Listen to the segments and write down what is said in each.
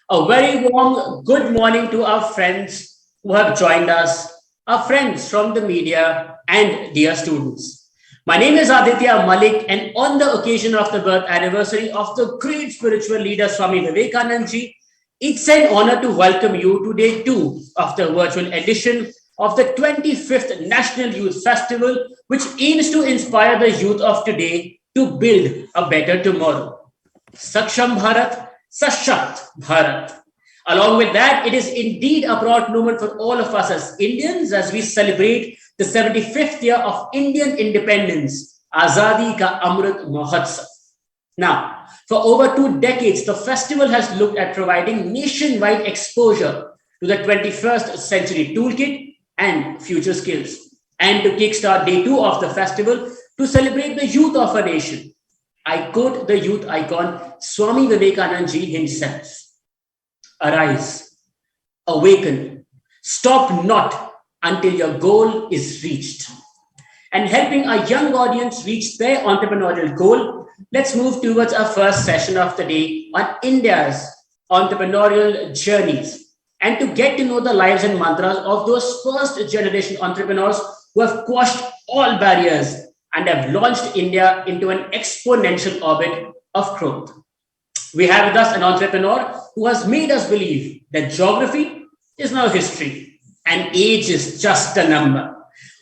A very warm good morning to our friends who have joined us, our friends from the media, and dear students. My name is Aditya Malik, and on the occasion of the birth anniversary of the great spiritual leader Swami Vivekanand ji, it's an honor to welcome you to day two of the virtual edition of the 25th National Youth Festival, which aims to inspire the youth of today to build a better tomorrow. Saksham Bharat, Sashakt Bharat. Along with that, it is indeed a proud moment for all of us as Indians as we celebrate the 75th year of Indian independence, Azadi Ka Amrit Mahotsav. Now, for over 2 decades, the festival has looked at providing nationwide exposure to the 21st century toolkit and future skills. And to kickstart day two of the festival, to celebrate the youth of a nation, I quote the youth icon Swami Vivekanand ji himself. Arise, awaken, stop not until your goal is reached. And helping our young audience reach their entrepreneurial goal, let's move towards our first session of the day on India's entrepreneurial journeys and to get to know the lives and mantras of those first generation entrepreneurs who have quashed all barriers and have launched India into an exponential orbit of growth. We have with us an entrepreneur who has made us believe that geography is now history and age is just a number.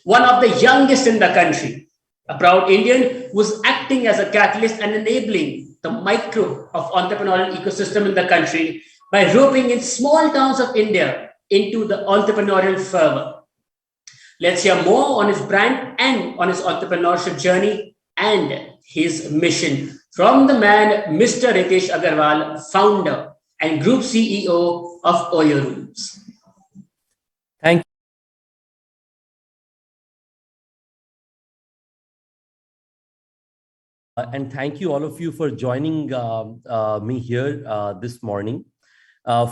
One of the youngest in the country, a proud Indian who is acting as a catalyst and enabling the micro of entrepreneurial ecosystem in the country by roping in small towns of India into the entrepreneurial fervor. Let's hear more on his brand and on his entrepreneurship journey and his mission from the man, Mr. Ritesh Agarwal, founder and group CEO of Oyo Rooms. Thank and thank you all of you for joining me here this morning.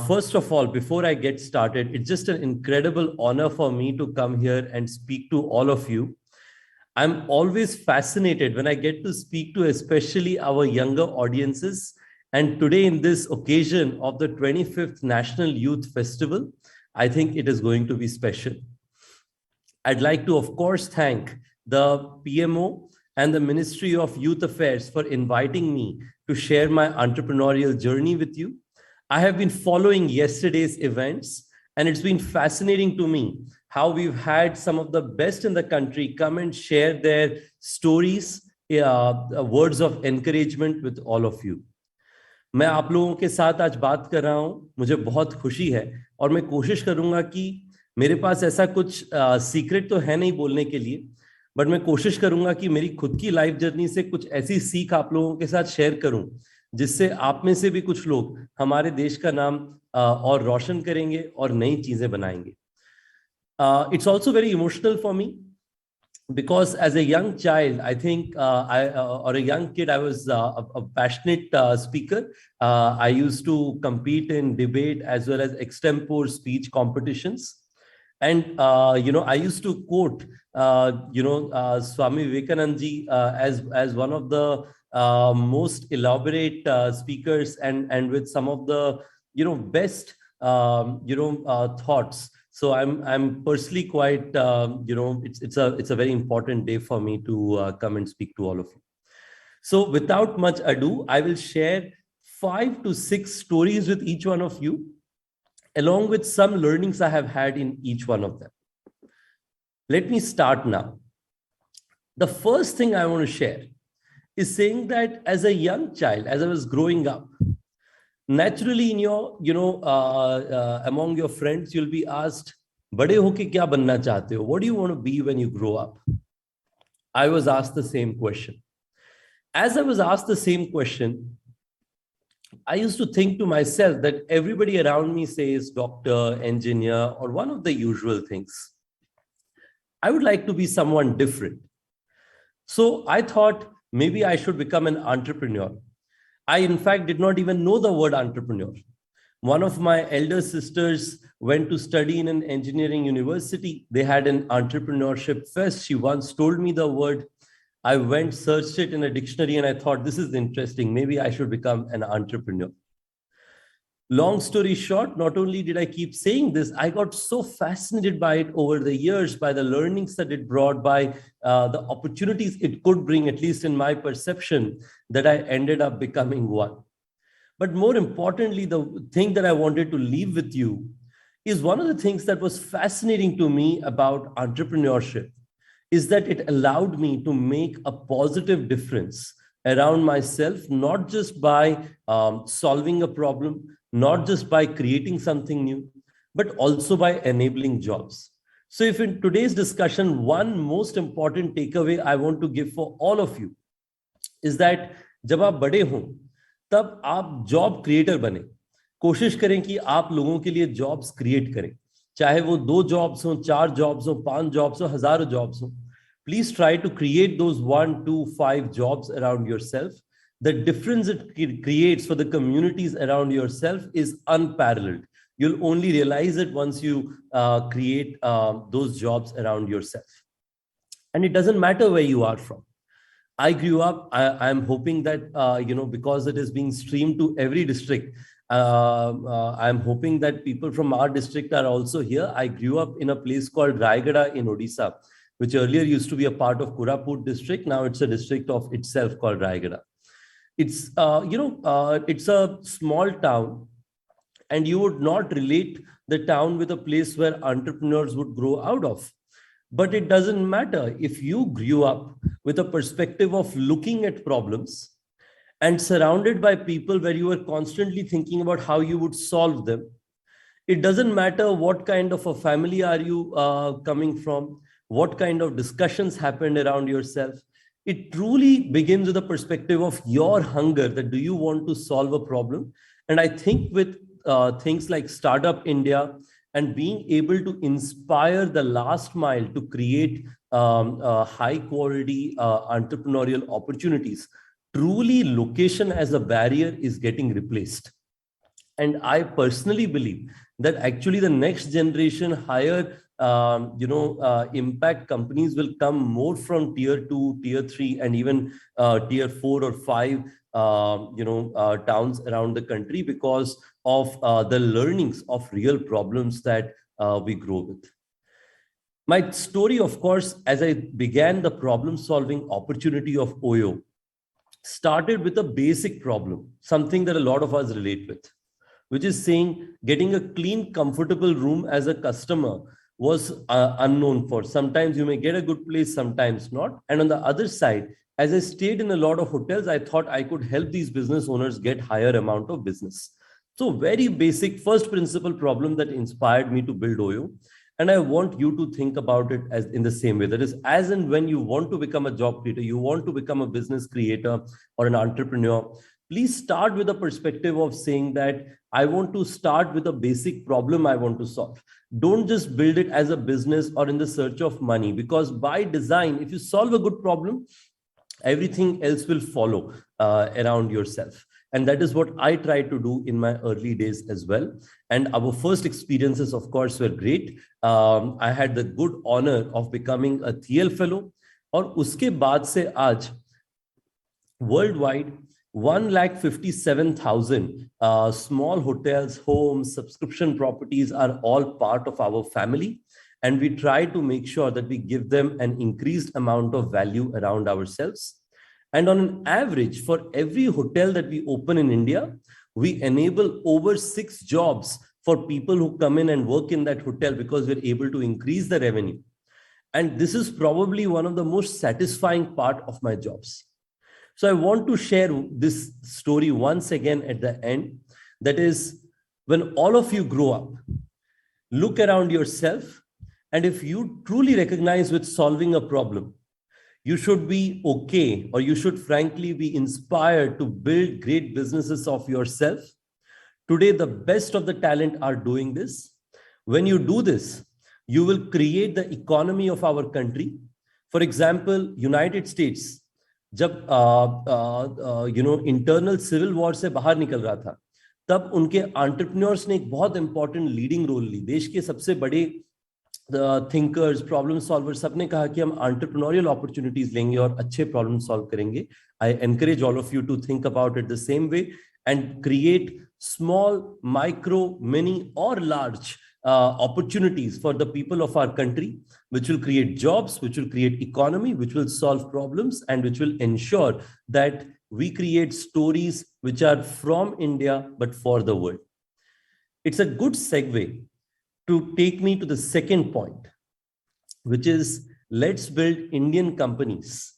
First of all, before I get started, it's just an incredible honor for me to come here and speak to all of you. I'm always fascinated when I get to speak to especially our younger audiences. And today in this occasion of the 25th National Youth Festival, I think it is going to be special. I'd like to, of course, thank the PMO and the Ministry of Youth Affairs for inviting me to share my entrepreneurial journey with you. I have been following yesterday's events, and it's been fascinating to me how we've had some of the best in the country come and share their stories, words of encouragement with all of you. मैं आप लोगों के साथ आज बात कर रहा हूं, मुझे बहुत खुशी है और मैं कोशिश करूंगा कि मेरे पास ऐसा कुछ सीक्रेट तो है नहीं बोलने के लिए, बट मैं कोशिश करूंगा कि मेरी खुद की लाइफ जर्नी से कुछ ऐसी सीख आप लोगों के साथ शेयर करूं जिससे आप में से भी कुछ लोग हमारे देश का नाम और रोशन करेंगे और नई चीजें बनाएंगे. It's also very emotional for me because as a young child, I think, or a young kid, I was a passionate speaker. I used to compete in debate as well as extempore speech competitions. And, I used to quote, Swami Vivekanand ji as one of the most elaborate speakers and with some of the, best, thoughts. So I'm personally quite, it's a very important day for me to come and speak to all of you. So without much ado, I will share 5 to 6 stories with each one of you, along with some learnings I have had in each one of them. Let me start now. The first thing I want to share is saying that as a young child, as I was growing up, naturally in your, among your friends, you'll be asked, "Bade hoke kya banna chahte ho? What do you want to be when you grow up?" I was asked the same question. As I was asked the same question, I used to think to myself that everybody around me says doctor, engineer, or one of the usual things. I would like to be someone different. So I thought maybe I should become an entrepreneur. I, in fact, did not even know the word entrepreneur. One of my elder sisters went to study in an engineering university. They had an entrepreneurship fest. She once told me the word. I went, searched it in a dictionary, and I thought, this is interesting. Maybe I should become an entrepreneur. Long story short, not only did I keep saying this, I got so fascinated by it over the years, by the learnings that it brought, by the opportunities it could bring, at least in my perception, that I ended up becoming one. But more importantly, the thing that I wanted to leave with you is one of the things that was fascinating to me about entrepreneurship is that it allowed me to make a positive difference around myself, not just by solving a problem, not just by creating something new, but also by enabling jobs. So if in today's discussion, one most important takeaway I want to give for all of you is that जब आप बड़े हों तब आप job creator बने, कोशिश करें कि आप लोगों के लिए जॉब्स क्रिएट करें, चाहे वो 2 जॉब्स हो, 4 जॉब्स हो, 5 जॉब्स हो, हजारों जॉब्स हो. Please try to create those 1, 2, 5 jobs around yourself. The difference it creates for the communities around yourself is unparalleled. You'll only realize it once you create those jobs around yourself. And it doesn't matter where you are from. I grew up, I'm hoping that, because it is being streamed to every district, I'm hoping that people from our district are also here. I grew up in a place called Raigada in Odisha, which earlier used to be a part of Koraput district. Now it's a district of itself called Raigada. It's, it's a small town, and you would not relate the town with a place where entrepreneurs would grow out of. But it doesn't matter if you grew up with a perspective of looking at problems and surrounded by people where you were constantly thinking about how you would solve them. It doesn't matter what kind of a family are you coming from, what kind of discussions happened around yourself. It truly begins with a perspective of your hunger, that do you want to solve a problem? And I think with things like Startup India and being able to inspire the last mile to create high quality entrepreneurial opportunities, truly location as a barrier is getting replaced. And I personally believe that actually the next generation higher impact companies will come more from tier 2, tier 3, and even tier 4 or 5 towns around the country because of the learnings of real problems that we grow with. My story, of course, as I began the problem solving opportunity of OYO, started with a basic problem, something that a lot of us relate with, which is saying getting a clean, comfortable room as a customer was unknown for. Sometimes you may get a good place, sometimes not. And on the other side, as I stayed in a lot of hotels, I thought I could help these business owners get higher amount of business. So very basic first principle problem that inspired me to build OYO. And I want you to think about it as in the same way. That is, as and when you want to become a job creator, you want to become a business creator or an entrepreneur, please start with a perspective of saying that I want to start with a basic problem I want to solve. Don't just build it as a business or in the search of money, because by design, if you solve a good problem, everything else will follow around yourself. And that is what I tried to do in my early days as well. And our first experiences, of course, were great. I had the good honor of becoming a TL fellow. और उसके बाद से आज worldwide 1,57,000 small hotels, homes, subscription properties are all part of our family. And we try to make sure that we give them an increased amount of value around ourselves. And on an average, for every hotel that we open in India, we enable over 6 jobs for people who come in and work in that hotel because we're able to increase the revenue. And this is probably one of the most satisfying part of my jobs. So I want to share this story once again at the end. That is, when all of you grow up, look around yourself, and if you truly recognize with solving a problem, you should be okay, or you should frankly be inspired to build great businesses of yourself. Today, the best of the talent are doing this. When you do this, you will create the economy of our country. For example, United States, जब internal civil war से बाहर निकल रहा था, तब उनके entrepreneurs ने एक बहुत इंपॉर्टेंट लीडिंग रोल ली. देश के सबसे बड़े थिंकर्स, प्रॉब्लम सॉल्वर्स, सबने कहा कि हम एंटरप्रेन्योरियल अपॉर्चुनिटीज लेंगे और अच्छे प्रॉब्लम सॉल्व करेंगे. I encourage all of you to think about it the same way and create small, micro, mini, or large opportunities for the people of our country, which will create jobs, which will create economy, which will solve problems, and which will ensure that we create stories which are from India but for the world. It's a good segue to take me to the second point, which is let's build Indian companies,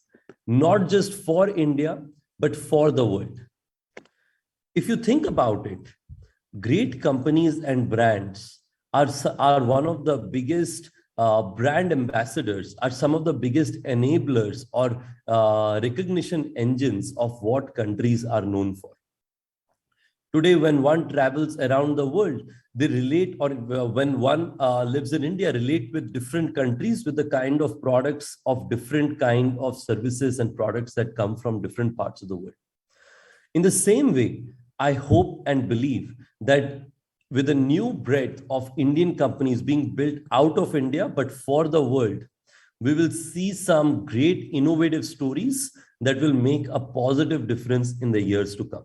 not just for India, but for the world. If you think about it, great companies and brands are one of the biggest brand ambassadors, are some of the biggest enablers or recognition engines of what countries are known for. Today, when one travels around the world, they relate, or when one lives in India, relate with different countries with the kind of products of different kind of services and products that come from different parts of the world. In the same way, I hope and believe that with a new breadth of Indian companies being built out of India, but for the world, we will see some great innovative stories that will make a positive difference in the years to come.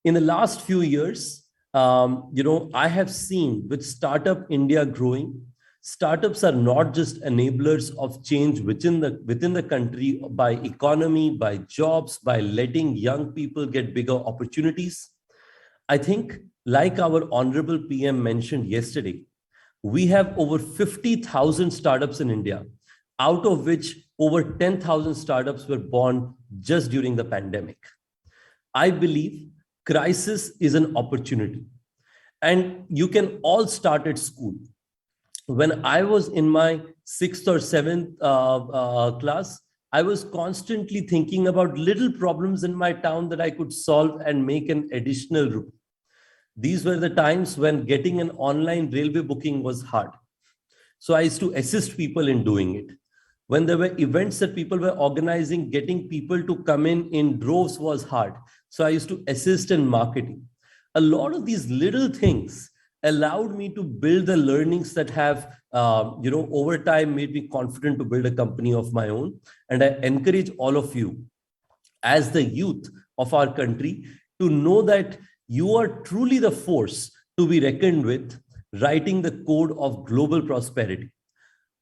In the last few years, I have seen with Startup India growing, startups are not just enablers of change within the country by economy, by jobs, by letting young people get bigger opportunities. I think, like our Honorable PM mentioned yesterday, we have over 50,000 startups in India, out of which over 10,000 startups were born just during the pandemic. I believe crisis is an opportunity, and you can all start at school. When I was in my 6th or 7th class, I was constantly thinking about little problems in my town that I could solve and make an additional rupee. These were the times when getting an online railway booking was hard. So I used to assist people in doing it. When there were events that people were organizing, getting people to come in droves was hard. So I used to assist in marketing. A lot of these little things allowed me to build the learnings that have, over time made me confident to build a company of my own. And I encourage all of you as the youth of our country to know that you are truly the force to be reckoned with, writing the code of global prosperity.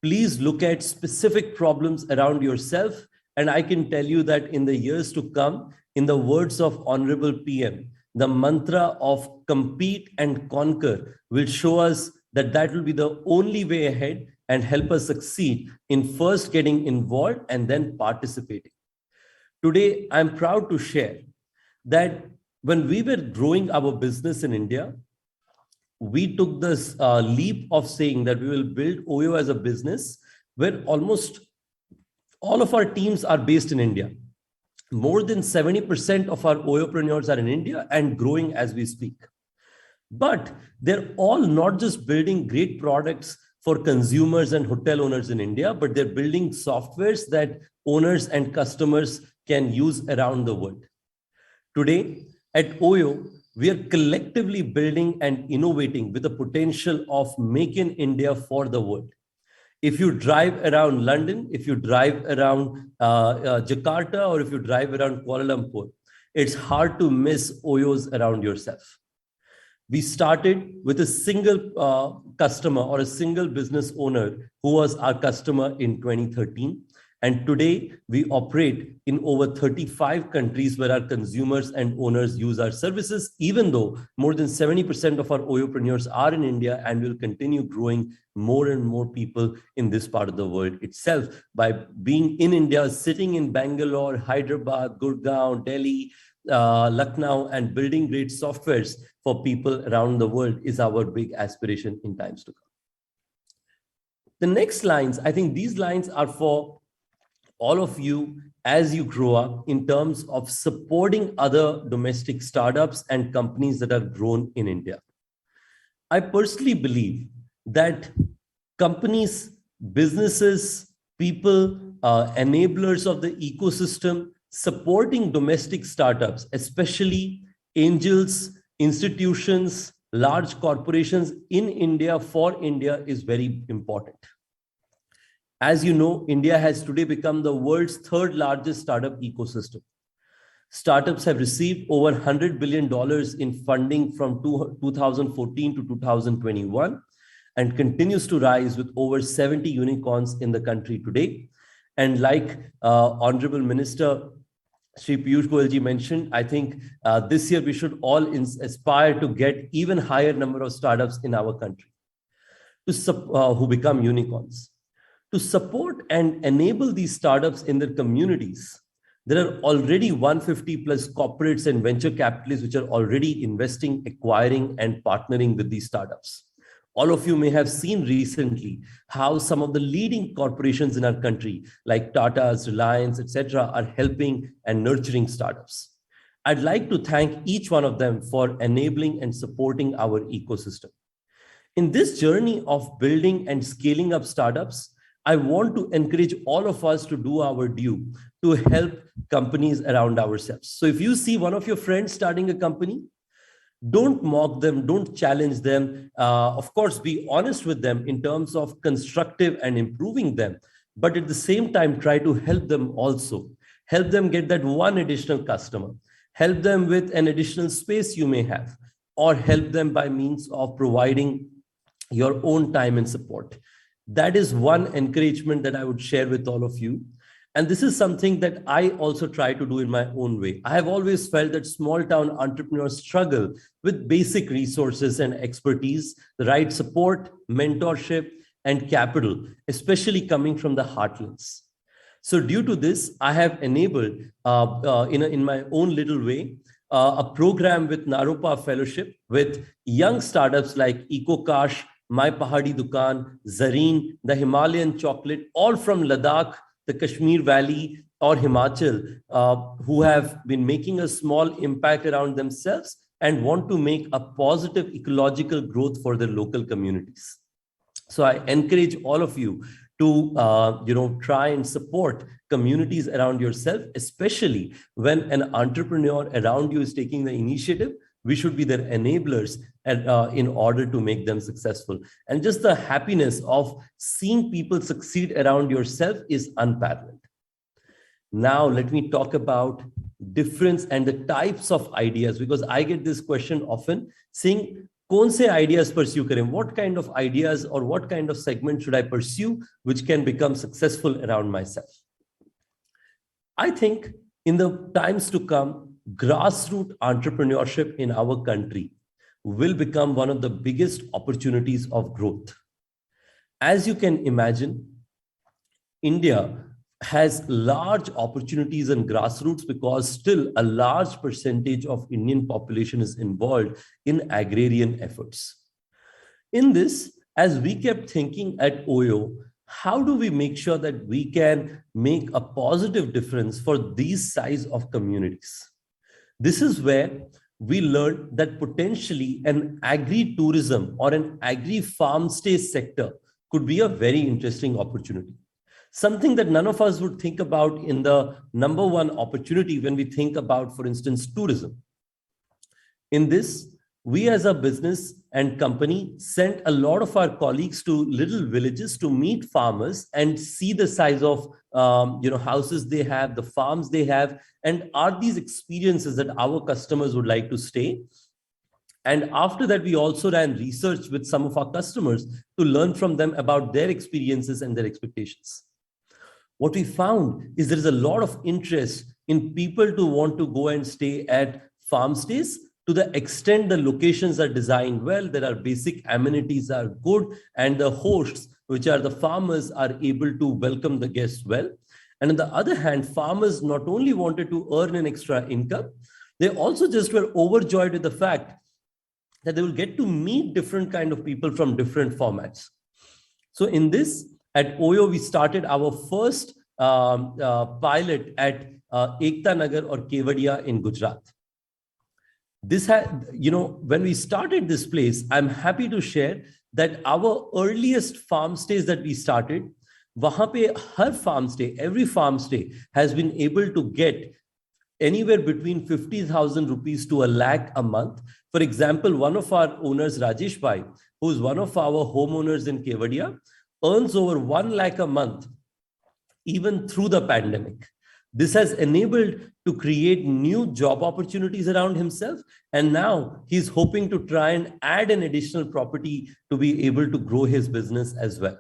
Please look at specific problems around yourself. And I can tell you that in the years to come, in the words of Honorable PM, the mantra of compete and conquer will show us that that will be the only way ahead and help us succeed in first getting involved and then participating. Today, I'm proud to share that when we were growing our business in India, we took this leap of saying that we will build OYO as a business where almost all of our teams are based in India. More than 70% of our OYOpreneurs are in India and growing as we speak. But they're all not just building great products for consumers and hotel owners in India, but they're building softwares that owners and customers can use around the world. Today at OYO, we are collectively building and innovating with the potential of Make in India for the world. If you drive around London, if you drive around Jakarta, or if you drive around Kuala Lumpur, it's hard to miss OYOs around yourself. We started with a single customer or a single business owner who was our customer in 2013. And today we operate in over 35 countries where our consumers and owners use our services, even though more than 70% of our OYOpreneurs are in India, and will continue growing more and more people in this part of the world itself by being in India, sitting in Bangalore, Hyderabad, Gurgaon, Delhi, Lucknow, and building great softwares for people around the world is our big aspiration in times to come. The next lines, I think these lines are for all of you as you grow up in terms of supporting other domestic startups and companies that have grown in India. I personally believe that companies, businesses, people, enablers of the ecosystem, supporting domestic startups, especially angels, institutions, large corporations in India for India, is very important. As you know, India has today become the world's third largest startup ecosystem. Startups have received over $100 billion in funding from 2014 to 2021 and continues to rise with over 70 unicorns in the country today. And like Honorable Minister Shri Piyush Goyal ji mentioned, I think this year we should all aspire to get even higher number of startups in our country who become unicorns. To support and enable these startups in their communities, there are already 150 plus corporates and venture capitalists which are already investing, acquiring, and partnering with these startups. All of you may have seen recently how some of the leading corporations in our country, like Tata's, Reliance, etc., are helping and nurturing startups. I'd like to thank each one of them for enabling and supporting our ecosystem. In this journey of building and scaling up startups, I want to encourage all of us to do our due to help companies around ourselves. So if you see one of your friends starting a company, don't mock them, don't challenge them. Of course, be honest with them in terms of constructive and improving them. But at the same time, try to help them also. Help them get that one additional customer. Help them with an additional space you may have, or help them by means of providing your own time and support. That is one encouragement that I would share with all of you. And this is something that I also try to do in my own way. I have always felt that small town entrepreneurs struggle with basic resources and expertise, the right support, mentorship, and capital, especially coming from the heartlands. So due to this, I have enabled in my own little way, a program with Naropa Fellowship with young startups like EcoCash, My Pahadi Dukan, Zareen, the Himalayan Chocolate, all from Ladakh, the Kashmir Valley, or Himachal, who have been making a small impact around themselves and want to make a positive ecological growth for their local communities. So I encourage all of you to try and support communities around yourself, especially when an entrepreneur around you is taking the initiative. We should be their enablers in order to make them successful. And just the happiness of seeing people succeed around yourself is unparalleled. Now, let me talk about difference and the types of ideas, because I get this question often, saying, "Kaun se ideas pursue kare?" What kind of ideas or what kind of segment should I pursue which can become successful around myself? I think in the times to come, grassroots entrepreneurship in our country will become one of the biggest opportunities of growth. As you can imagine, India has large opportunities in grassroots because still a large percentage of Indian population is involved in agrarian efforts. In this, as we kept thinking at OYO, how do we make sure that we can make a positive difference for these size of communities? This is where we learned that potentially an agri-tourism or an agri-farm stay sector could be a very interesting opportunity. Something that none of us would think about in the number one opportunity when we think about, for instance, tourism. In this, we as a business and company sent a lot of our colleagues to little villages to meet farmers and see the size of houses they have, the farms they have, and are these experiences that our customers would like to stay. And after that, we also ran research with some of our customers to learn from them about their experiences and their expectations. What we found is there is a lot of interest in people to want to go and stay at farm stays, to the extent the locations are designed well, there are basic amenities are good, and the hosts, which are the farmers, are able to welcome the guests well. And on the other hand, farmers not only wanted to earn an extra income, they also just were overjoyed with the fact that they will get to meet different kind of people from different formats. So in this, at OYO, we started our first pilot at Ekta Nagar or Kevadia in Gujarat. This had, when we started this place, I'm happy to share that our earliest farm stays that we started, wahan pe har farm stay, every farm stay has been able to get anywhere between 50,000 rupees to 1 lakh a month. For example, one of our owners, Rajesh Bhai, who is one of our homeowners in Kevadia, earns over 1 lakh a month, even through the pandemic. This has enabled to create new job opportunities around himself. And now he's hoping to try and add an additional property to be able to grow his business as well.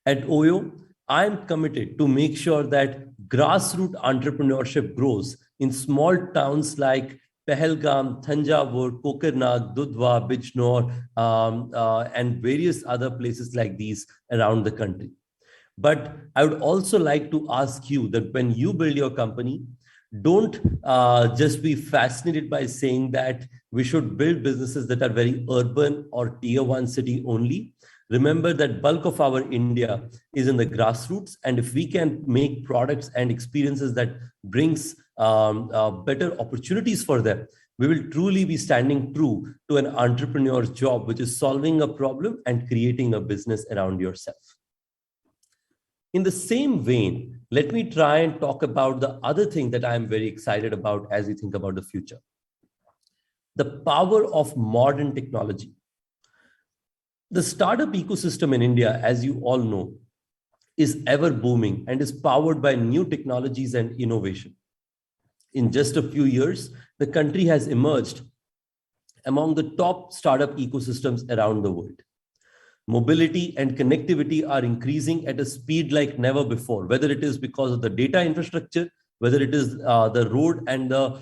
At OYO, I'm committed to make sure that grassroots entrepreneurship grows in small towns like Pahalgam, Thanjavur, Kokernag, Dudhwa, Bijnor, and various other places like these around the country. But I would also like to ask you that when you build your company, don't just be fascinated by saying that we should build businesses that are very urban or tier one city only. Remember that bulk of our India is in the grassroots. And if we can make products and experiences that brings better opportunities for them, we will truly be standing true to an entrepreneur's job, which is solving a problem and creating a business around yourself. In the same vein, let me try and talk about the other thing that I'm very excited about as we think about the future. The power of modern technology. The startup ecosystem in India, as you all know, is ever booming and is powered by new technologies and innovation. In just a few years, the country has emerged among the top startup ecosystems around the world. Mobility and connectivity are increasing at a speed like never before, whether it is because of the data infrastructure, whether it is the road and the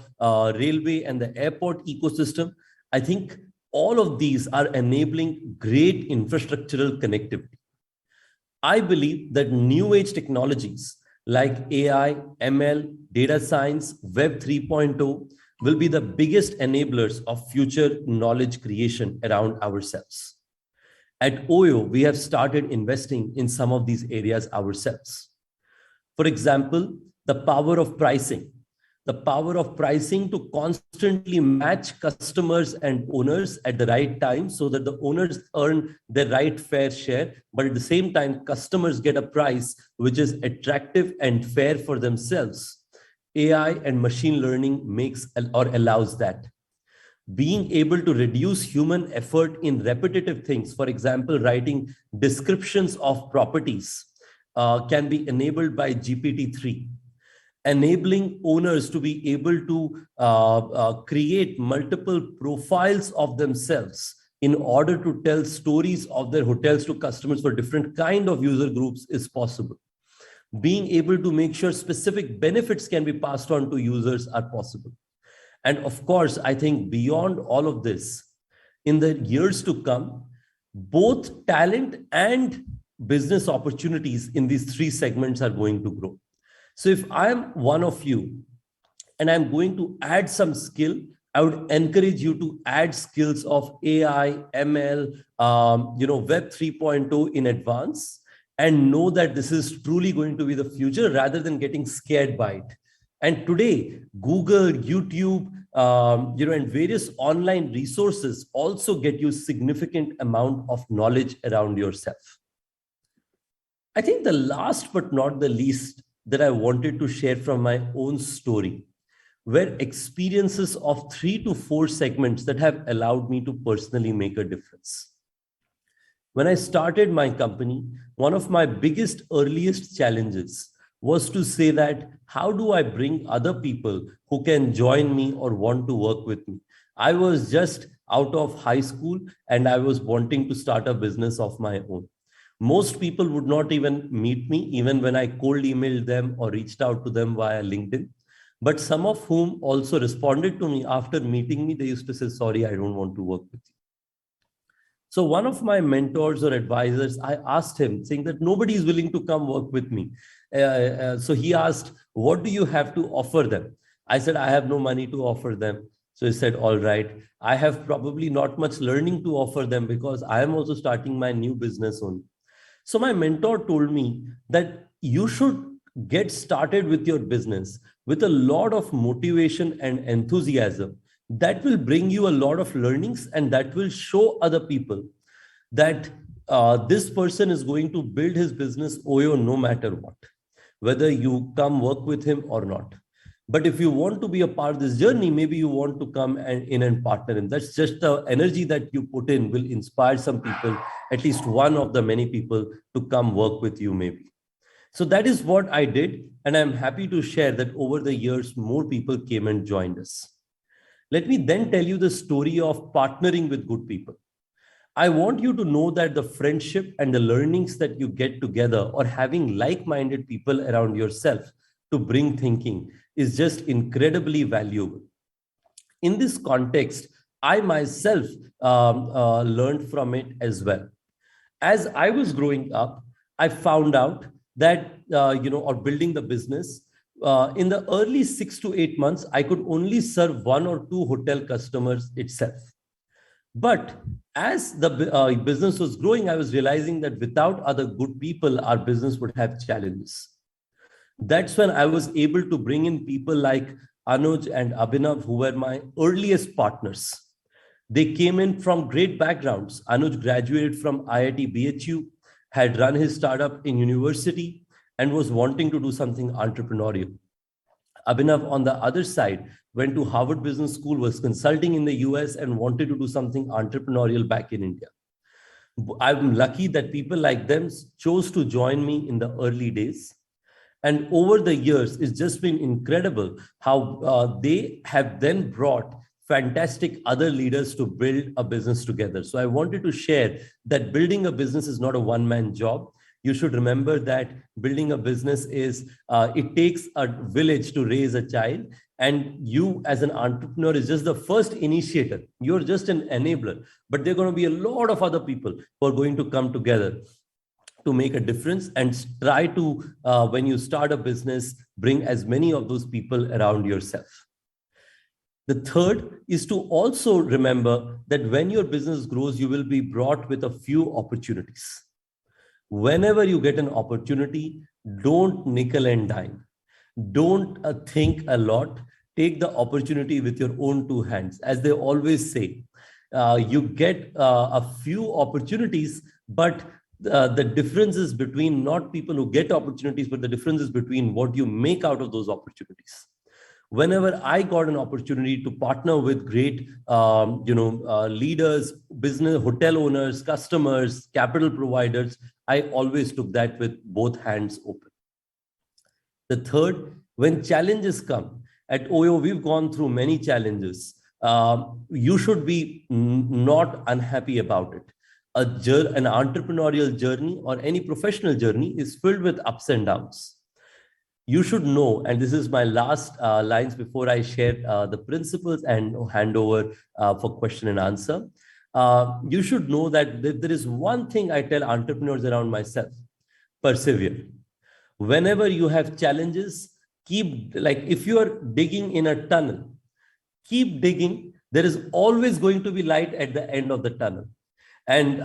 railway and the airport ecosystem. I think all of these are enabling great infrastructural connectivity. I believe that new age technologies like AI, ML, data science, Web 3.0 will be the biggest enablers of future knowledge creation around ourselves. At OYO, we have started investing in some of these areas ourselves. For example, the power of pricing. The power of pricing to constantly match customers and owners at the right time so that the owners earn their right fair share, but at the same time, customers get a price which is attractive and fair for themselves. AI and machine learning makes or allows that. Being able to reduce human effort in repetitive things, for example, writing descriptions of properties, can be enabled by GPT-3. Enabling owners to be able to create multiple profiles of themselves in order to tell stories of their hotels to customers for different kind of user groups is possible. Being able to make sure specific benefits can be passed on to users are possible. And of course, I think beyond all of this, in the years to come, both talent and business opportunities in these three segments are going to grow. So if I'm one of you and I'm going to add some skill, I would encourage you to add skills of AI, ML, Web 3.0 in advance, and know that this is truly going to be the future rather than getting scared by it. And today, Google, YouTube, and various online resources also get you significant amount of knowledge around yourself. I think the last but not the least that I wanted to share from my own story were experiences of 3 to 4 segments that have allowed me to personally make a difference. When I started my company, one of my biggest, earliest challenges was to say that, how do I bring other people who can join me or want to work with me? I was just out of high school and I was wanting to start a business of my own. Most people would not even meet me, even when I cold emailed them or reached out to them via LinkedIn. But some of whom also responded to me after meeting me. They used to say, sorry, I don't want to work with you. So one of my mentors or advisors, I asked him, saying that nobody is willing to come work with me. So he asked, what do you have to offer them? I said, I have no money to offer them. So he said, all right, I have probably not much learning to offer them because I am also starting my new business only. So my mentor told me that you should get started with your business with a lot of motivation and enthusiasm. That will bring you a lot of learnings and that will show other people that this person is going to build his business OYO no matter what, whether you come work with him or not. But if you want to be a part of this journey, maybe you want to come and partner in. That's just the energy that you put in will inspire some people, at least one of the many people, to come work with you maybe. So that is what I did. And I'm happy to share that over the years, more people came and joined us. Let me then tell you the story of partnering with good people. I want you to know that the friendship and the learnings that you get together or having like-minded people around yourself to bring thinking is just incredibly valuable. In this context, I myself learned from it as well. As I was growing up, I found out that, or building the business, in the early 6 to 8 months, I could only serve one or two hotel customers itself. But as the business was growing, I was realizing that without other good people, our business would have challenges. That's when I was able to bring in people like Anuj and Abhinav, who were my earliest partners. They came in from great backgrounds. Anuj graduated from IIT BHU, had run his startup in university, and was wanting to do something entrepreneurial. Abhinav, on the other side, went to Harvard Business School, was consulting in the US, and wanted to do something entrepreneurial back in India. I'm lucky that people like them chose to join me in the early days. And over the years, it's just been incredible how they have then brought fantastic other leaders to build a business together. So I wanted to share that building a business is not a one-man job. You should remember that building a business is, it takes a village to raise a child. And you as an entrepreneur is just the first initiator. You're just an enabler. But there are going to be a lot of other people who are going to come together to make a difference, and try to, when you start a business, bring as many of those people around yourself. The third is to also remember that when your business grows, you will be brought with a few opportunities. Whenever you get an opportunity, don't nickel and dime. Don't think a lot. Take the opportunity with your own two hands. As they always say, you get a few opportunities, but the difference is between not people who get opportunities, but the difference is between what you make out of those opportunities. Whenever I got an opportunity to partner with great, leaders, business, hotel owners, customers, capital providers, I always took that with both hands open. The third, when challenges come, at OYO, we've gone through many challenges. You should be not unhappy about it. An entrepreneurial journey or any professional journey is filled with ups and downs. You should know, and this is my last lines before I share the principles and hand over for question and answer. You should know that there is one thing I tell entrepreneurs around myself: persevere. Whenever you have challenges, if you are digging in a tunnel, keep digging. There is always going to be light at the end of the tunnel. And,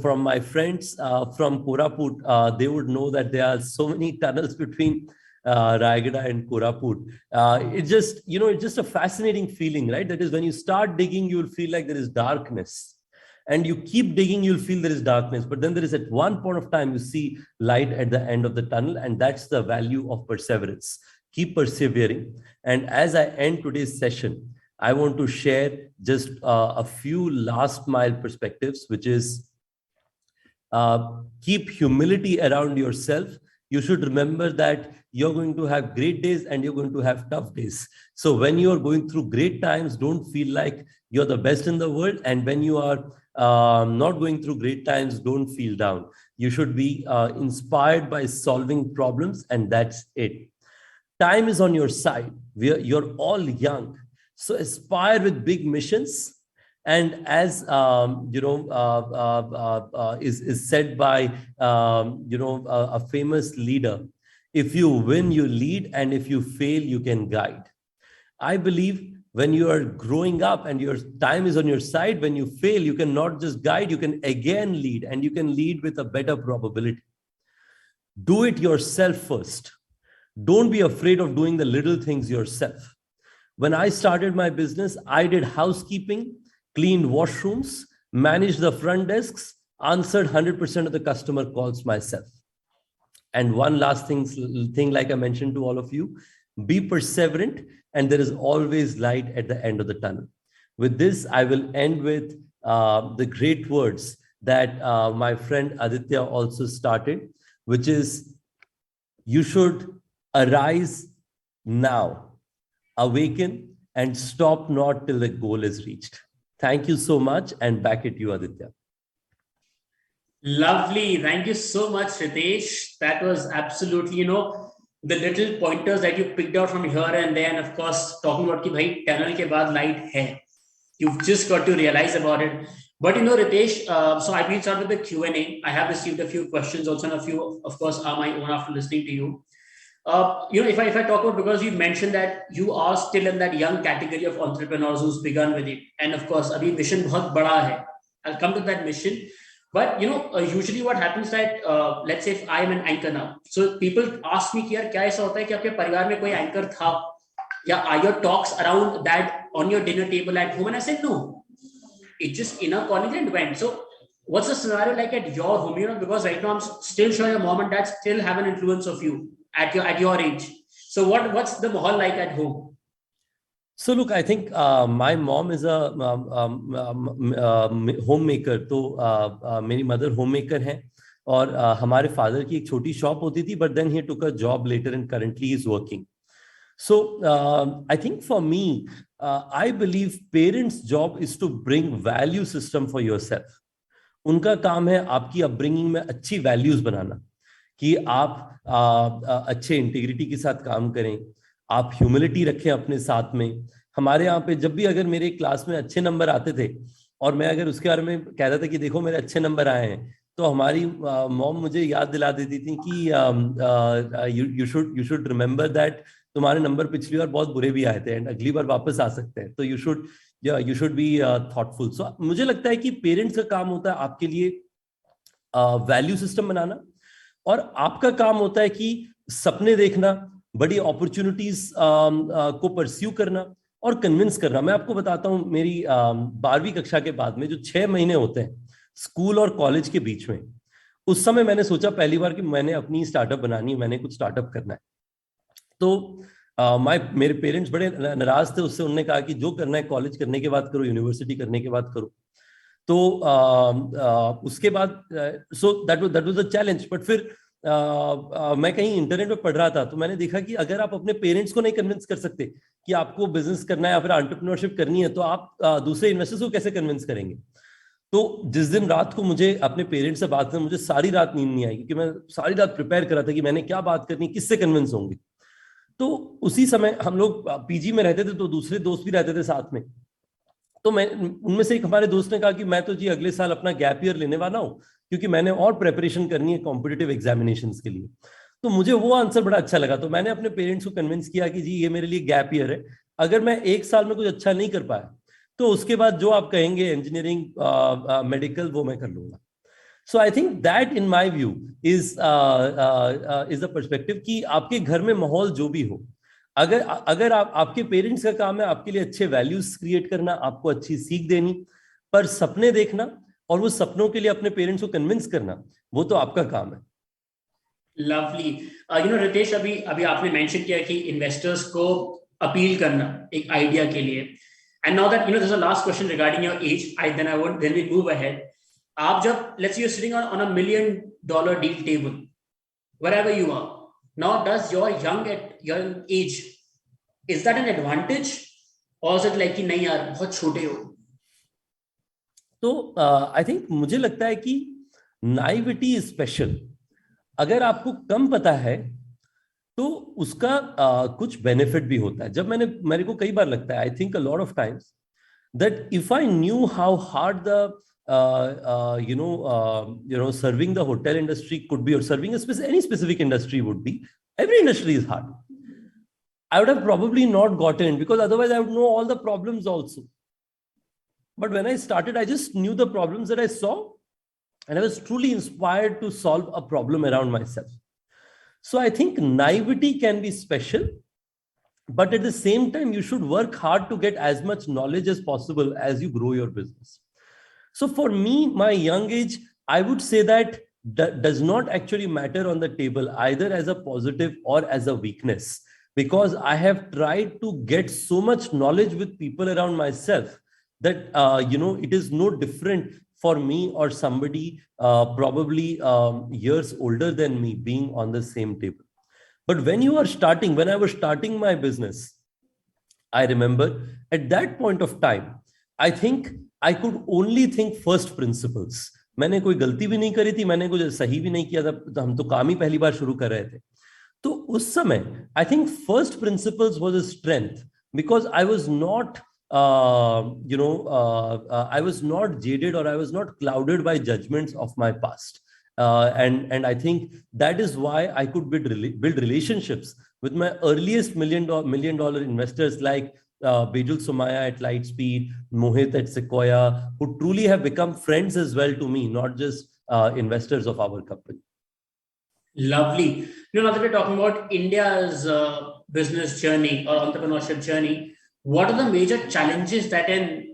from my friends from Koraput, they would know that there are so many tunnels between Raigada and Koraput. It's just a fascinating feeling, right? That is, when you start digging, you'll feel like there is darkness. And you keep digging, you'll feel there is darkness. But then there is, at one point of time, you see light at the end of the tunnel. And that's the value of perseverance. Keep persevering. And as I end today's session, I want to share just a few last mile perspectives, which is keep humility around yourself. You should remember that you're going to have great days and you're going to have tough days. So when you're going through great times, don't feel like you're the best in the world. And when you are not going through great times, don't feel down. You should be inspired by solving problems, and that's it. Time is on your side. You're all young. So aspire with big missions. And as is said by a famous leader, if you win, you lead, and if you fail, you can guide. I believe when you are growing up and your time is on your side, when you fail, you can not just guide, you can again lead, and you can lead with a better probability. Do it yourself first. Don't be afraid of doing the little things yourself. When I started my business, I did housekeeping, cleaned washrooms, managed the front desks, answered 100% of the customer calls myself. And one last thing, like I mentioned to all of you, be perseverant, and there is always light at the end of the tunnel. With this, I will end with the great words that my friend Aditya also started, which is, You should arise now, awaken, and stop not till the goal is reached. Thank you so much, and back at you, Aditya. Lovely. Thank you so much, Ritesh. That was absolutely, the little pointers that you picked out from here and there. And of course, talking about ki bhai, tunnel ke baad light hai. You've just got to realize about it. But Ritesh, so I will start with the Q&A. I have received a few questions also, and a few, of course, are my own after listening to you. If I talk about, because you mentioned that you are still in that young category of entrepreneurs who's begun with it, and of course, abhi mission bahut bada hai. I'll come to that mission. But usually what happens that let's say if I am an anchor now, so people ask me कि यार क्या ऐसा होता है कि आपके परिवार में कोई anchor था, या are your talks around that on your dinner table at home? And I said no, it just inner calling and went. So what's the scenario like at your home? Because right now I'm still sure your mom and dad still have an influence of you at your age. So what's the mahal like at home? So look, I think my mom is a homemaker. तो मेरी mother homemaker है, और हमारे father की एक छोटी shop होती थी, but then he took a job later and currently he is working. So I think for me, I believe parents' job is to bring value system for yourself. उनका काम है आपकी upbringing में अच्छी values बनाना, कि आप अच्छे इंटीग्रिटी के साथ काम करें, आप ह्यूमिलिटी रखें अपने साथ में. हमारे यहाँ पे जब भी अगर मेरे क्लास में अच्छे नंबर आते थे और मैं अगर उसके बारे में कहता था कि देखो मेरे अच्छे नंबर आए हैं, तो हमारी मॉम मुझे याद दिला देती थी कि यू शुड रिमेंबर दैट तुम्हारे नंबर पिछली बार बहुत बुरे भी आए थे एंड अगली बार वापस आ सकते हैं, तो यू शुड बी थॉटफुल. सो मुझे लगता है कि पेरेंट्स का काम होता है आपके लिए वैल्यू सिस्टम बनाना, और आपका काम होता है कि सपने देखना, बड़ी अपॉर्चुनिटीज को परस्यू करना और कन्विंस करना. मैं आपको बताता हूं, मेरी 12वीं कक्षा के बाद में जो 6 महीने होते हैं स्कूल और कॉलेज के बीच में, उस समय मैंने सोचा पहली बार कि मैंने अपनी स्टार्टअप बनानी है, मैंने कुछ स्टार्टअप करना है. तो मेरे पेरेंट्स बड़े नाराज थे उससे. उन्होंने कहा कि जो करना है कॉलेज करने के बाद करो, यूनिवर्सिटी करने के बाद करो. तो उसके बाद so that was the challenge. But फिर मैं कहीं इंटरनेट पे पढ़ रहा था, तो मैंने देखा कि अगर आप अपने पेरेंट्स को नहीं कन्विंस कर सकते कि आपको बिजनेस करना है या फिर एंटरप्रेन्योरशिप करनी है, तो आप दूसरे इन्वेस्टर्स को कैसे कन्विंस करेंगे. तो जिस दिन रात को मुझे अपने पेरेंट्स से बात करना, मुझे सारी रात नींद नहीं आई, क्योंकि मैं सारी रात प्रिपेयर कर रहा था कि मैंने क्या बात करनी, किससे कन्विंस होंगे. तो उसी समय हम लोग पीजी में रहते थे, तो दूसरे दोस्त भी रहते थे साथ में. तो मैं उनमें से एक हमारे दोस्त ने कहा कि मैं तो जी अगले साल अपना गैप ईयर लेने वाला हूं, क्योंकि मैंने और प्रिपरेशन करनी है कॉम्पिटिटिव एग्जामिनेशंस के लिए. तो मुझे वो आंसर बड़ा अच्छा लगा. तो मैंने अपने पेरेंट्स को कन्विंस किया कि जी ये मेरे लिए गैप ईयर है, अगर मैं 1 साल में कुछ अच्छा नहीं कर पाया तो उसके बाद जो आप कहेंगे इंजीनियरिंग मेडिकल वो मैं कर लूंगा. So I think that in my view is the perspective कि आपके घर में माहौल जो भी हो, अगर आपके पेरेंट्स का काम है आपके लिए अच्छे वैल्यूज क्रिएट करना, आपको अच्छी सीख देनी, पर सपने देखना और वो सपनों के लिए अपने पेरेंट्स को कन्विंस करना, वो तो आपका काम है. लवली. रितेश, अभी आपने मेंशन किया कि इन्वेस्टर्स को अपील करना एक आइडिया के लिए. And now that this is the last question regarding your age, then we move ahead. आप जब let's say you are sitting on a $1 million deal table, wherever you are now, does your young age, is that an advantage or is it like कि नहीं यार बहुत छोटे हो? तो I think मुझे लगता है कि नाइविटी इज स्पेशल. अगर आपको कम पता है तो उसका कुछ बेनिफिट भी होता है. जब मेरे को कई बार लगता है, I think a lot of times, that if I knew how hard the serving the hotel industry could be, or serving any specific industry would be. Every industry is hard. I would have probably not gotten in, because otherwise I would know all the problems also. But when I started, I just knew the problems that I saw, and I was truly inspired to solve a problem around myself. So I think naivety can be special, but at the same time, you should work hard to get as much knowledge as possible as you grow your business. So for me, my young age, I would say that does not actually matter on the table, either as a positive or as a weakness, because I have tried to get so much knowledge with people around myself that it is no different for me or somebody probably years older than me being on the same table. But when I was starting my business, I remember at that point of time, I think I could only think first principles. मैंने कोई गलती भी नहीं करी थी, मैंने कुछ सही भी नहीं किया था, तो हम तो काम ही पहली बार शुरू कर रहे थे. तो उस समय I think first principles was a strength because I was not I was not jaded or I was not clouded by judgments of my past. And I think that is why I could build relationships with my earliest million dollar investors like Bejul Somaya at Lightspeed, Mohit at Sequoia, who truly have become friends as well to me, not just investors of our company. Lovely. Now that we're talking about India's business journey or entrepreneurship journey, what are the major challenges that a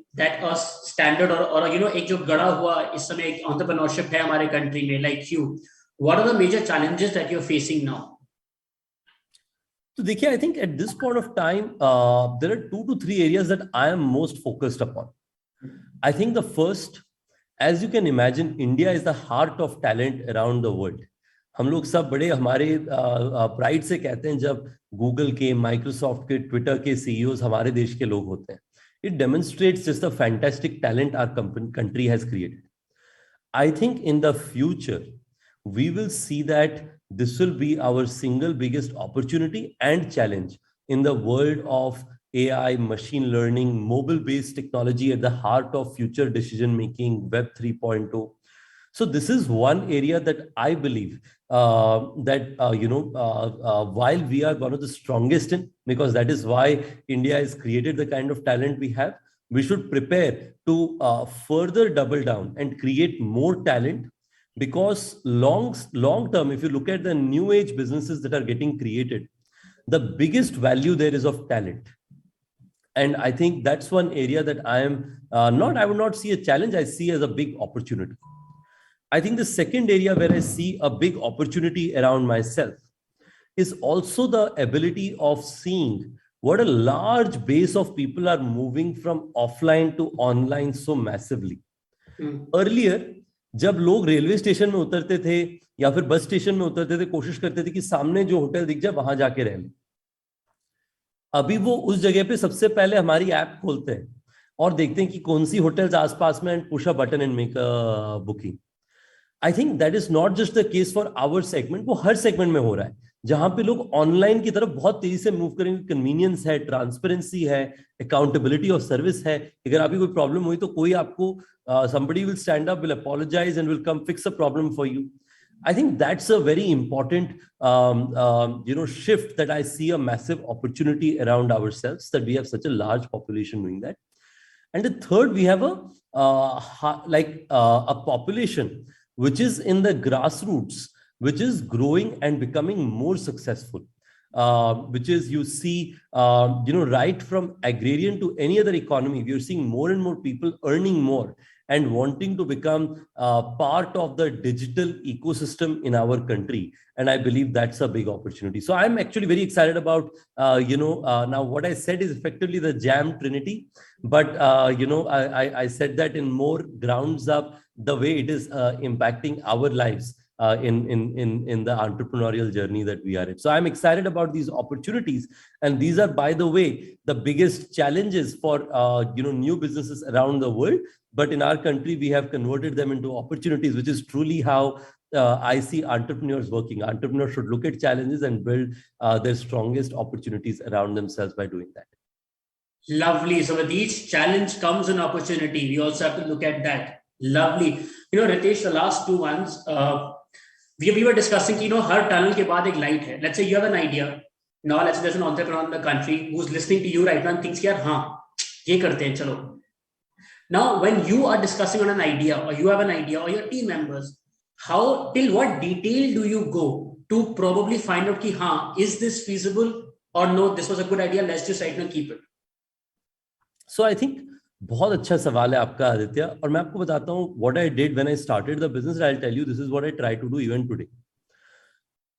standard or एक जो गड़ा हुआ इस समय एक entrepreneurship है हमारे country में like you, what are the major challenges that you're facing now? So देखिए, I think at this point of time, there are 2 to 3 areas that I am most focused upon. I think the first, as you can imagine, India is the heart of talent around the world. हम लोग सब बड़े हमारे pride से कहते हैं जब Google के, माइक्रोसॉफ्ट के, ट्विटर के सीईओज हमारे देश के लोग होते हैं. It demonstrates just the fantastic talent our country has created. I think in the future, we will see that this will be our single biggest opportunity and challenge in the world of AI, machine learning, mobile-based technology at the heart of future decision-making, Web 3.0. So this is one area that I believe while we are one of the strongest in, because that is why India has created the kind of talent we have, we should prepare to further double down and create more talent. Because long term, if you look at the new age businesses that are getting created, the biggest value there is of talent. And I think that's one area that I would not see a challenge, I see as a big opportunity. I think the second area where I see a big opportunity around myself is also the ability of seeing what a large base of people are moving from offline to online so massively. Earlier, जब लोग railway station में उतरते थे या फिर bus station में उतरते थे, कोशिश करते थे कि सामने जो होटल दिख जाए वहां जाके रह लें. अभी वो उस जगह पे सबसे पहले हमारी ऐप खोलते हैं और देखते हैं कि कौन सी होटल्स आसपास में and push a button and make a booking. I think that is not just the case for our segment, वो हर सेगमेंट में हो रहा है जहां पे लोग ऑनलाइन की तरफ बहुत तेजी से मूव करेंगे. कन्वीनियंस है, ट्रांसपेरेंसी है, अकाउंटेबिलिटी ऑफ सर्विस है. अगर आपकी कोई प्रॉब्लम हुई तो कोई आपको somebody will stand up, will apologize and will come fix a problem for you. I think that's a very important shift that I see a massive opportunity around ourselves, that we have such a large population doing that. And the third, we have a population which is in the grassroots, which is growing and becoming more successful. Which is, you see, right from agrarian to any other economy, we are seeing more and more people earning more and wanting to become part of the digital ecosystem in our country. And I believe that's a big opportunity. So I'm actually very excited about, now what I said is effectively the Jam Trinity, but, I said that in more grounds up the way it is impacting our lives. In the entrepreneurial journey that we are in. So I'm excited about these opportunities, and these are, by the way, the biggest challenges for new businesses around the world. But in our country, we have converted them into opportunities, which is truly how I see entrepreneurs working. Entrepreneurs should look at challenges and build their strongest opportunities around themselves by doing that. Lovely. So with each challenge comes an opportunity. We also have to look at that. Lovely. Ritesh, the last 2 months, we were discussing, her tunnel के बाद एक light है. Let's say you have an idea. Now let's say there's an entrepreneur in the country who's listening to you right now and thinks, यार हाँ, ये करते हैं, चलो. Now, when you are discussing on an idea, or you have an idea, or your team members, till what detail do you go to probably find out कि हाँ, is this feasible or no? This was a good idea. Let's just right now keep it. So I think बहुत अच्छा सवाल है आपका आदित्य, और मैं आपको बताता हूँ what I did when I started the business. I'll tell you, this is what I try to do even today.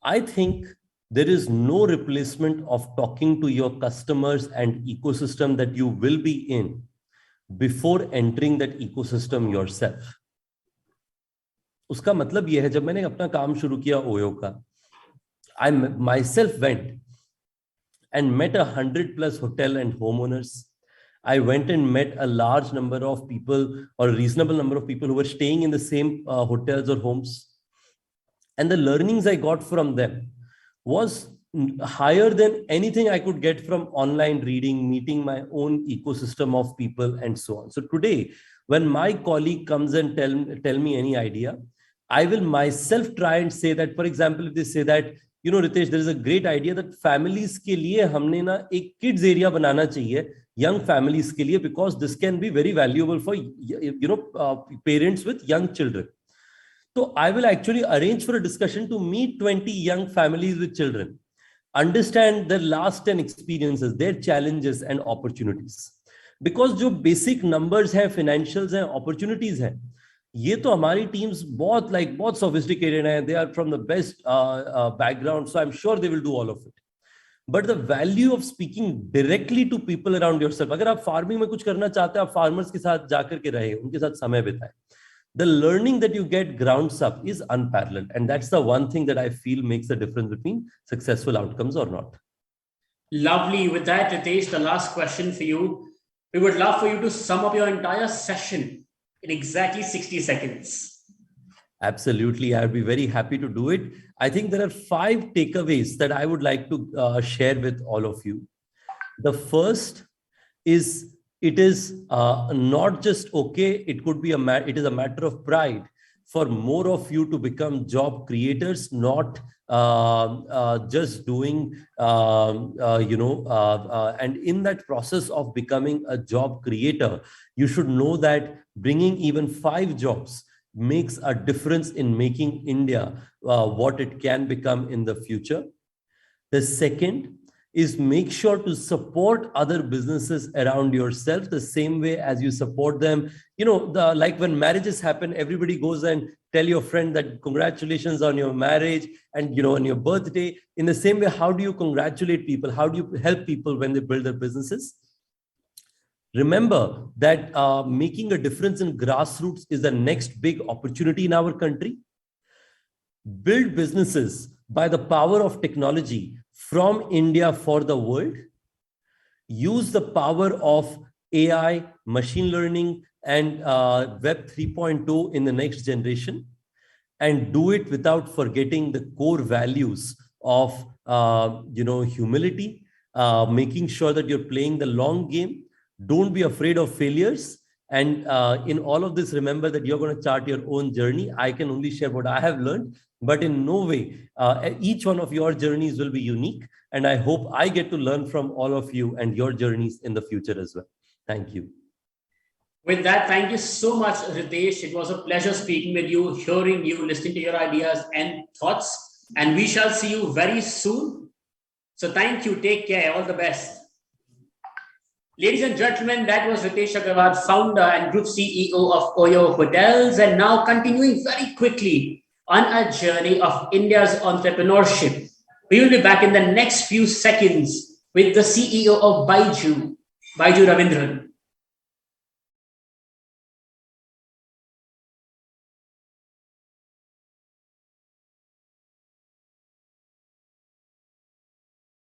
I think there is no replacement of talking to your customers and ecosystem that you will be in before entering that ecosystem yourself. उसका मतलब यह है, जब मैंने अपना काम शुरू किया ओयो का, I myself went and met 100+ hotel and homeowners. I went and met a large number of people, or a reasonable number of people, who were staying in the same hotels or homes. And the learnings I got from them was higher than anything I could get from online reading, meeting my own ecosystem of people, and so on. So today, when my colleague comes and tell me any idea, I will myself try and say that, for example, if they say that, you know, Ritesh, there is a great idea that families के लिए हमने ना एक kids area बनाना चाहिए, young families के लिए, because this can be very valuable for, you know, parents with young children. So I will actually arrange for a discussion to meet 20 young families with children, understand their last 10 experiences, their challenges and opportunities. Because जो basic numbers हैं, financials हैं, opportunities हैं, ये तो हमारी teams बहुत sophisticated हैं. They are from the best background, so I'm sure they will do all of it. But the value of speaking directly to people around yourself, अगर आप farming में कुछ करना चाहते हैं, आप farmers के साथ जाकर के रहे, उनके साथ समय बिताएं. The learning that you get grounds up is unparalleled. And that's the one thing that I feel makes the difference between successful outcomes or not. Lovely. With that, Ritesh, the last question for you. We would love for you to sum up your entire session in exactly 60 seconds. Absolutely. I'd be very happy to do it. I think there are 5 takeaways that I would like to share with all of you. The first is, it is not just okay, it could be it is a matter of pride for more of you to become job creators, not just doing, and in that process of becoming a job creator, you should know that bringing even 5 jobs makes a difference in making India what it can become in the future. The second is, make sure to support other businesses around yourself the same way as you support them. You know, like when marriages happen, everybody goes and tell your friend that congratulations on your marriage and, you know, on your birthday. In the same way, how do you congratulate people? How do you help people when they build their businesses? Remember that making a difference in grassroots is the next big opportunity in our country. Build businesses by the power of technology from India for the world. Use the power of AI, machine learning, and Web 3.0 in the next generation, and do it without forgetting the core values of humility, making sure that you're playing the long game. Don't be afraid of failures. And in all of this, remember that you're going to chart your own journey. I can only share what I have learned, but in no way, each one of your journeys will be unique. And I hope I get to learn from all of you and your journeys in the future as well. Thank you. With that, thank you so much, Ritesh. It was a pleasure speaking with you, hearing you, listening to your ideas and thoughts. And we shall see you very soon. So thank you. Take care. All the best. Ladies and gentlemen, that was Ritesh Agarwal, founder and group CEO of Oyo Hotels, and now continuing very quickly on a journey of India's entrepreneurship. We will be back in the next few seconds with the CEO of Byju, Byju Ravindran.